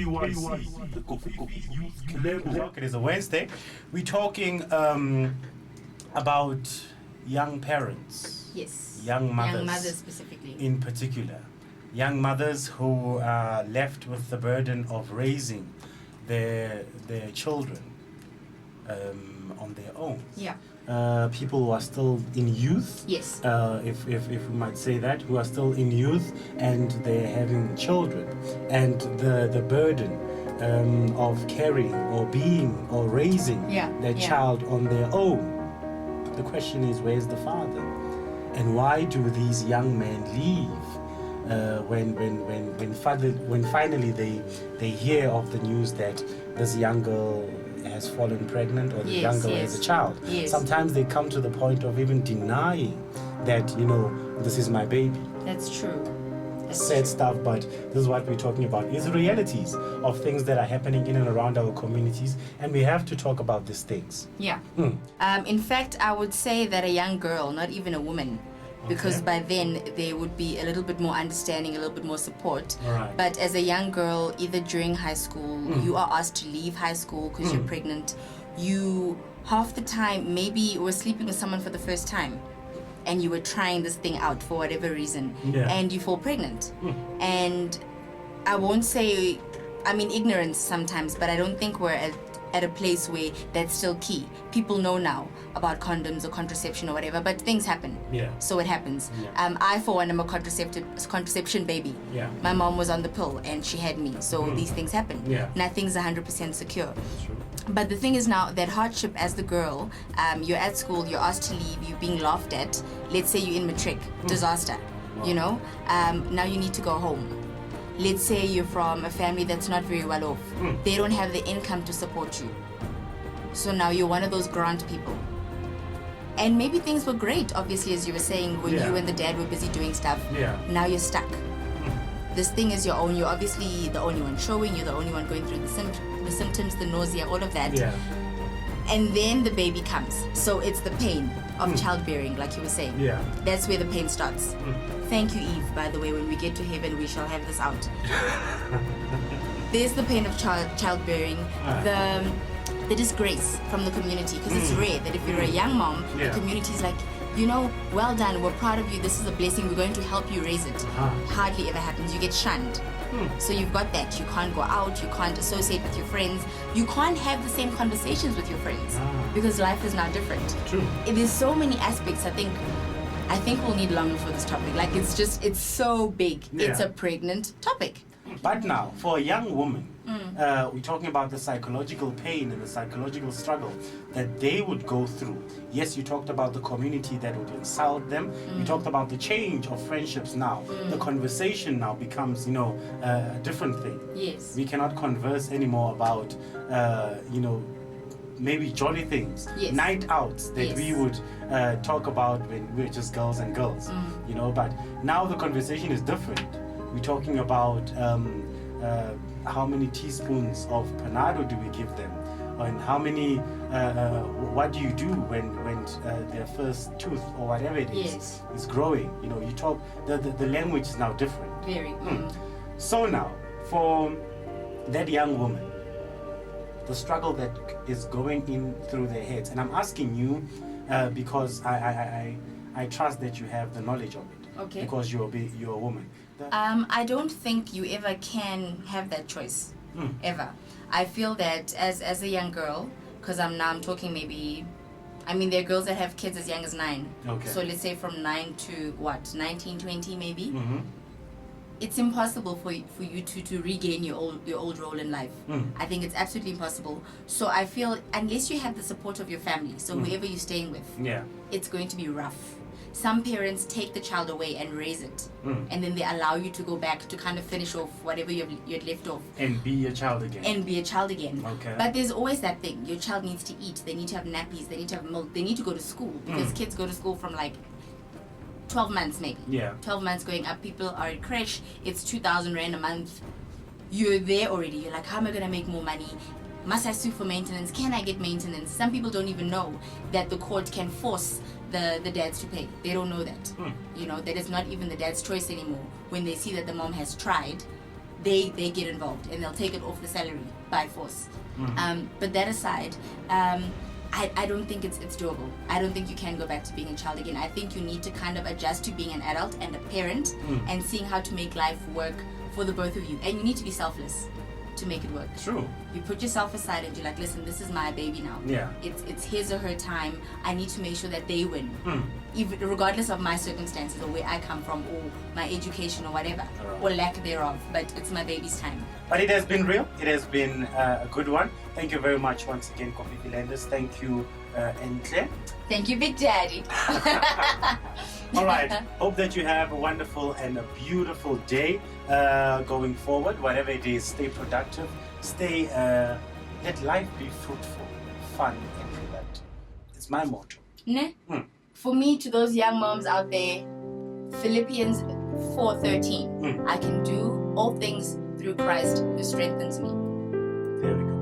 KYC, the Kofi Youth Club. It is a Wednesday. We're talking about young parents. Yes. Young mothers. Young mothers specifically. In particular. Young mothers who are left with the burden of raising their children on their own. Yeah. People who are still in youth, Yes. if we might say that, who are still in youth and they're having children, and the burden of caring or being or raising their child on their own. The question is, where's the father? And why do these young men leave when finally they hear of the news that this young girl has fallen pregnant or the young girl has a child? Yes. Sometimes they come to the point of even denying that, this is my baby. That's true. Sad stuff, but this is what we're talking about. It's the realities of things that are happening in and around our communities, and we have to talk about these things. Yeah. In fact, I would say that a young girl, not even a woman, because by then there would be a little bit more understanding, a little bit more support. Right. But as a young girl, either during high school, you are asked to leave high school because you're pregnant. You, half the time, maybe were sleeping with someone for the first time, and you were trying this thing out for whatever reason, and you fall pregnant. And I won't say, ignorance sometimes, but I don't think we're at a place where that's still key. People know now about condoms or contraception or whatever, but things happen. Yeah. So it happens. Yeah. I, for one, am a contraception baby. Yeah. My mom was on the pill and she had me, so these things happen. Yeah. Nothing's 100% secure. That's true. But the thing is now that hardship as the girl, you're at school, you're asked to leave, you're being laughed at. Let's say you're in matric, disaster, now you need to go home. Let's say you're from a family that's not very well off. They don't have the income to support you. So now you're one of those grant people. And maybe things were great, obviously, as you were saying, when you and the dad were busy doing stuff. Yeah. Now you're stuck. This thing is your own. You're obviously the only one showing. You're the only one going through the symptoms, the nausea, all of that. Yeah. And then the baby comes. So it's the pain of childbearing, like you were saying. Yeah. That's where the pain starts. Thank you, Eve, by the way. When we get to heaven, we shall have this out. There's the pain of childbearing, the disgrace from the community, because it's rare that if you're a young mom, the community's like, well done, we're proud of you, this is a blessing, we're going to help you raise it. Hardly ever happens. You get shunned. So you've got that. You can't go out, you can't associate with your friends, you can't have the same conversations with your friends because life is now different. True. There's so many aspects. I think we'll need longer for this topic. Like, it's so big. Yeah. It's a pregnant topic. But now, for a young woman, we're talking about the psychological pain and the psychological struggle that they would go through. Yes, you talked about the community that would insult them. You talked about the change of friendships now. The conversation now becomes, a different thing. Yes. We cannot converse anymore about, maybe jolly things, night outs that we would talk about when we were just girls and girls, but now the conversation is different. We're talking about how many teaspoons of panado do we give them, and how many, what do you do when their first tooth or whatever it is growing. You talk, the language is now different. Very. So now, for that young woman, the struggle that is going in through their heads, and I'm asking you because I trust that you have the knowledge of it. Okay. Because you're a woman. I don't think you ever can have that choice, ever. I feel that as a young girl, because I'm talking maybe, there are girls that have kids as young as 9. Okay. So let's say from 9 to 19, 20 maybe. It's impossible for you to regain your old role in life. I think it's absolutely impossible. So I feel unless you have the support of your family, so whoever you're staying with, it's going to be rough. Some parents take the child away and raise it, and then they allow you to go back to kind of finish off whatever you had left off. And be a child again. Okay. But there's always that thing. Your child needs to eat. They need to have nappies. They need to have milk. They need to go to school, because kids go to school from like 12 months maybe. 12 months going up. People are at creche. It's 2,000 Rand a month. You're there already. You're like, how am I going to make more money? Must I sue for maintenance? Can I get maintenance? Some people don't even know that the court can force the dads to pay. They don't know that. That is not even the dad's choice anymore. When they see that the mom has tried, they get involved and they'll take it off the salary by force. But that aside, I don't think it's doable. I don't think you can go back to being a child again. I think you need to kind of adjust to being an adult and a parent and seeing how to make life work for the both of you. And you need to be selfless to make it work. True. You put yourself aside and you're like, listen, this is my baby now. Yeah. It's his or her time. I need to make sure that they win. Even regardless of my circumstances or where I come from or my education or whatever, or lack thereof. But it's my baby's time. But it has been real. It has been a good one. Thank you very much once again, Coffee Philanders. Thank you, Entle. Thank you, Big Daddy. All right. Hope that you have a wonderful and a beautiful day going forward. Whatever it is, stay productive. Stay. Let life be fruitful, fun, and productive. It's my motto. Ne? For me, to those young moms out there, Philippians 4:13. I can do all things through Christ who strengthens me. There we go.